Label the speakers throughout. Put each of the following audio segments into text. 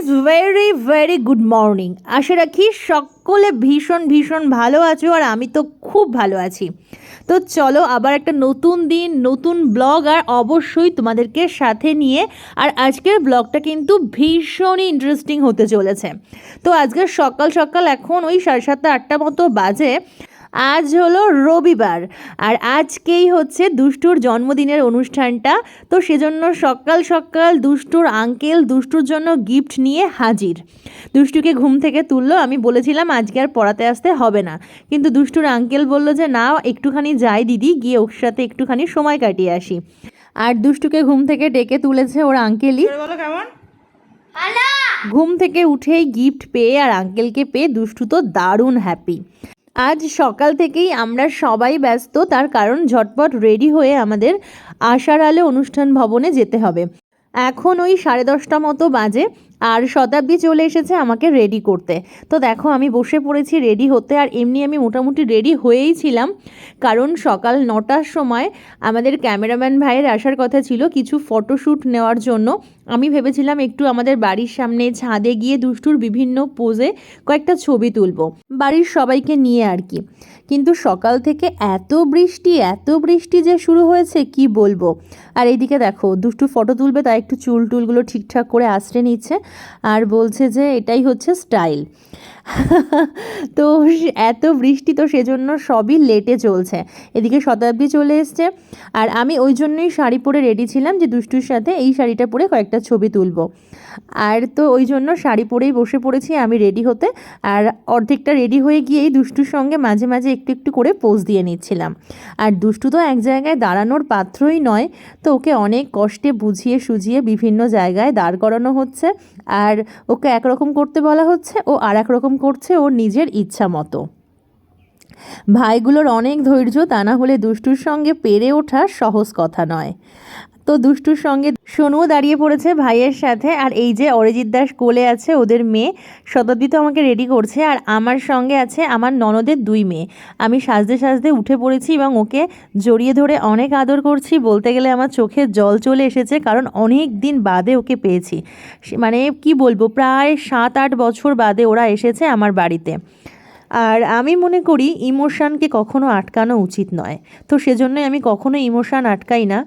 Speaker 1: Friends, very very good morning. আশা রাখি সকলে ভীষণ ভীষণ ভালো আছো, আর আমি তো খুব ভালো আছি। তো চলো আবার একটা নতুন দিন, নতুন ব্লগ, আর অবশ্যই তোমাদেরকে সাথে নিয়ে। আর আজকের ব্লগটা কিন্তু ভীষণই ইন্টারেস্টিং হতে চলেছে। তো আজকে সকাল সকাল এখন ওই 7:30-8টা মতো বাজে। আজ হলো রবিবার, আর আজকেই হচ্ছে দুষ্টুর জন্মদিনের অনুষ্ঠানটা। তো সেজন্য সকাল সকাল দুষ্টুর আঙ্কেল দুষ্টুর জন্য গিফট নিয়ে হাজির। দুষ্টুকে ঘুম থেকে তুললো। আমি বলেছিলাম আজকে আর পড়াতে আসতে হবে না, কিন্তু দুষ্টুর আঙ্কেল বলল যে না, একটুখানি যাই দিদি, গিয়ে ওর সাথে একটুখানি সময় কাটিয়ে আসি। আর দুষ্টুকে ঘুম থেকে ডেকে তুলেছে ওর আঙ্কেলই।
Speaker 2: বলো কেমন?
Speaker 1: ঘুম থেকে উঠেই গিফট পেয়ে আর আঙ্কেলকে পেয়ে দুষ্টু তো দারুণ হ্যাপি। আজ সকাল থেকেই আমরা সবাই ব্যস্ত, তার কারণ ঝটপট রেডি হয়ে আমাদের আশার আলো অনুষ্ঠান ভবনে যেতে হবে। এখন ওই 10:30 মতো বাজে, আর শতাব্দী চলে এসেছে আমাকে রেডি করতে। তো দেখো আমি বসে পড়েছি রেডি হতে, আর এমনি আমি মোটামুটি রেডি হয়েই ছিলাম, কারণ সকাল 9টার সময় আমাদের ক্যামেরাম্যান ভাইয়ের আসার কথা ছিল কিছু ফটোশ্যুট নেওয়ার জন্য। আমি ভেবেছিলাম একটু আমাদের বাড়ির সামনে ছাদে গিয়ে দুষ্টুর বিভিন্ন পোজে কয়েকটা ছবি তুলবো, বাড়ির সবাইকে নিয়ে আর কি। কিন্তু সকাল থেকে এত বৃষ্টি যে শুরু হয়েছে কি বলবো। আর এইদিকে দেখো দুষ্টু ফটো তুলবে, তাই একটু চুল টুলগুলো ঠিকঠাক করে আঁচড়ে নিচ্ছে, আর বলছে যে এটাই হচ্ছে স্টাইল। তো এত বৃষ্টি, তো সেজন্য সবই লেটে চলছে। এদিকে শতাব্দী চলে এসছে, আর আমি ওই জন্যই শাড়ি পরে রেডি ছিলাম যে দুষ্টুর সাথে এই শাড়িটা পরে কয়েকটা ছবি তুলবো। আর তো ওই জন্য শাড়ি পরেই বসে পড়েছি আমি রেডি হতে। আর অর্ধেকটা রেডি হয়ে গিয়েই দুষ্টুর সঙ্গে মাঝে মাঝে একটু একটু করে পোজ দিয়ে নিচ্ছিলাম। আর দুষ্টু তো এক জায়গায় দাঁড়ানোর পাত্রই নয়, তো ওকে অনেক কষ্টে বুঝিয়ে সুঝিয়ে বিভিন্ন জায়গায় দাঁড় করানো হচ্ছে, আর ওকে একরকম করতে বলা হচ্ছে, ও আর এক রকম করছে ওর নিজের ইচ্ছা মতো। ভাইগুলোর অনেক ধৈর্য, তা না হলে দুষ্টুর সঙ্গে পেরে ওঠা সহজ কথা নয়। তো দুষ্টুর সঙ্গে সোনুও দাঁড়িয়ে পড়েছে ভাইয়ের সাথে, আর এই যে অরিজিৎ দাস কোলে আছে ওদের মেয়ে। শতাব্দী তো আমাকে রেডি করছে, আর আমার সঙ্গে আছে আমার ননদের 2 মেয়ে। আমি সাজতে সাজতে উঠে পড়েছি এবং ওকে জড়িয়ে ধরে অনেক আদর করছি। বলতে গেলে আমার চোখে জল চলে এসেছে, কারণ অনেক দিন বাদে ওকে পেয়েছি। মানে কি বলবো, প্রায় 7-8 বছর বাদে ওরা এসেছে আমার বাড়িতে। আর আমি মনে করি ইমোশানকে কখনো আটকানো উচিত নয়, তো সেজন্যই আমি কখনো ইমোশান আটকাই না।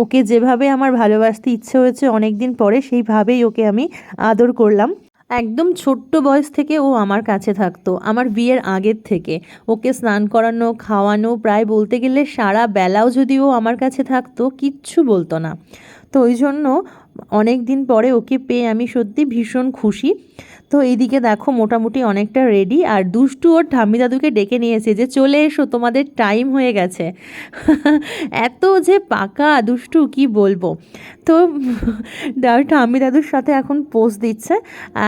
Speaker 1: ওকে যেভাবে আমার ভালোবাসতে ইচ্ছে হয়েছে অনেক দিন পরে, সেইভাবেই ওকে আমি আদর করলাম। একদম ছোট্ট বয়স থেকে ও আমার কাছে থাকতো, আমার বিয়ের আগের থেকে। ওকে স্নান করানো, খাওয়ানো, প্রায় বলতে গেলে সারা বেলাও যদি ও আমার কাছে থাকতো কিচ্ছু বলতো না। তো ওই জন্য অনেক দিন পরে ওকে পেয়ে আমি সত্যি ভীষণ খুশি। তো এইদিকে দেখো মোটামুটি অনেকটা রেডি, আর দুষ্টু ওর ঠাম্মি দাদুকে ডেকে নিয়েছে যে চলে এসো, তোমাদের টাইম হয়ে গেছে। এত যে পাকা দুষ্টু কি বলবো। তো ঠাম্মি দাদুর সাথে এখন পোজ দিচ্ছে,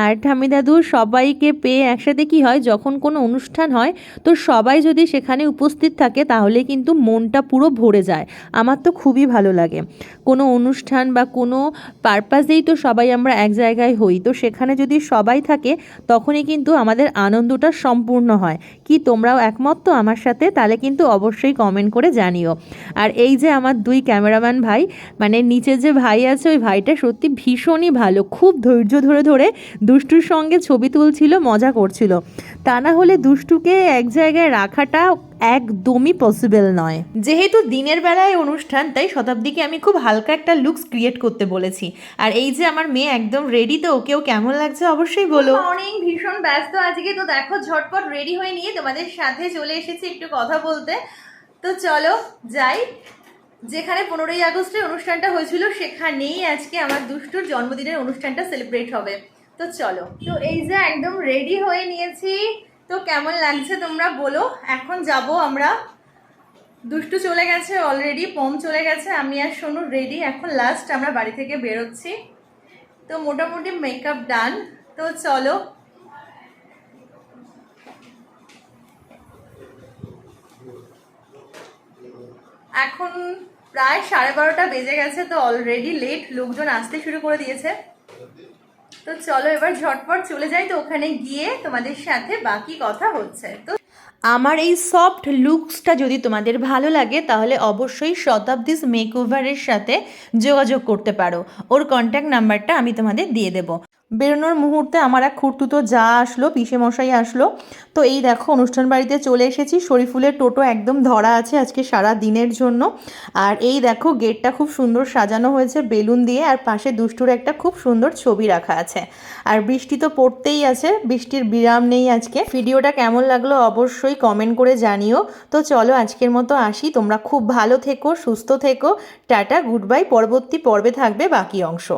Speaker 1: আর ঠাম্মি দাদু সবাইকে পেয়ে একসাথে কি হয়, যখন কোনো অনুষ্ঠান হয় তো সবাই যদি সেখানে উপস্থিত থাকে তাহলে কিন্তু মনটা পুরো ভরে যায়। আমার তো খুবই ভালো লাগে। কোনো অনুষ্ঠান বা কোনো পারপাসেই তো সবাই আমরা এক জায়গায় হই, তো সেখানে যদি সবাই থাকে তখনই কিন্তু আমাদের আনন্দটা সম্পূর্ণ হয়। কি তোমরাও একমত তো আমার সাথে? তাহলে কিন্তু অবশ্যই কমেন্ট করে জানিও। আর এই যে আমার 2 ক্যামেরাম্যান ভাই, মানে নিচে যে ভাই আছে ওই ভাইটা সত্যি ভীষণই ভালো, খুব ধৈর্য ধরে ধরে দুষ্টুর সঙ্গে ছবি তুলছিল, মজা করছিল। তা না হলে দুষ্টুকে এক জায়গায় রাখাটা একদমই পসিবল নয়। যেহেতু দিনের বেলায় অনুষ্ঠান, তাই শতাব্দীকে আমি খুব হালকা একটা লুকস ক্রিয়েট করতে বলেছি। আর এই যে আমার মেয়ে একদম রেডি, তো ওকেও কেমন লাগছে অবশ্যই বলো। মর্নিং, ভীষণ ব্যস্ত আজকে, তো দেখো ঝটপট রেডি হয়ে নিয়ে তোমাদের সাথে চলে এসেছি একটু কথা বলতে। তো চলো যাই, যেখানে 15ই আগস্টের অনুষ্ঠানটা হয়েছিল সেখানেই আজকে আমার দুষ্টুর জন্মদিনের অনুষ্ঠানটা সেলিব্রেট হবে। তো চলো, তো এই যে একদম রেডি হয়ে নিয়েছি, তো কেমন লাগছে তোমরা বলো। এখন যাব আমরা, দুষ্টু চলে গেছে অলরেডি, পম চলে গেছে, আমি আর সোনু রেডি, এখন লাস্ট আমরা বাড়ি থেকে বেরোচ্ছি। তো মোটামুটি মেকআপ ডান, তো চলো। এখন প্রায় 12:30 বেজে গেছে, তো অলরেডি লেট, লোকজন আসতে শুরু করে দিয়েছে। তো চলো এবার ঝটপট চলে যাই, তো ওখানে গিয়ে তোমাদের সাথে বাকি কথা হচ্ছে। তো আমার এই সফট লুকসটা যদি তোমাদের ভালো লাগে তাহলে অবশ্যই শতাব্দীস মেকওভারের সাথে যোগাযোগ করতে পারো। ওর কন্ট্যাক্ট নাম্বারটা আমি তোমাদের দিয়ে দেবো। বেরোনোর মুহূর্তে আমার এক খুড়তুতো যা আসলো, পিসে মশাই আসলো। তো এই দেখো অনুষ্ঠান বাড়িতে চলে এসেছি। শরীফুলের টোটো একদম ধরা আছে আজকে সারা দিনের জন্য। আর এই দেখো গেটটা খুব সুন্দর সাজানো হয়েছে বেলুন দিয়ে, আর পাশে দুষ্টুর একটা খুব সুন্দর ছবি রাখা আছে। আর বৃষ্টি তো পড়তেই আছে, বৃষ্টির বিরাম নেই আজকে। ভিডিওটা কেমন লাগলো অবশ্যই কমেন্ট করে জানিও। তো চলো আজকের মতো আসি, তোমরা খুব ভালো থেকো, সুস্থ থেকো। Tata, good bye. পরবর্তী পর্বে থাকবে বাকি অংশ।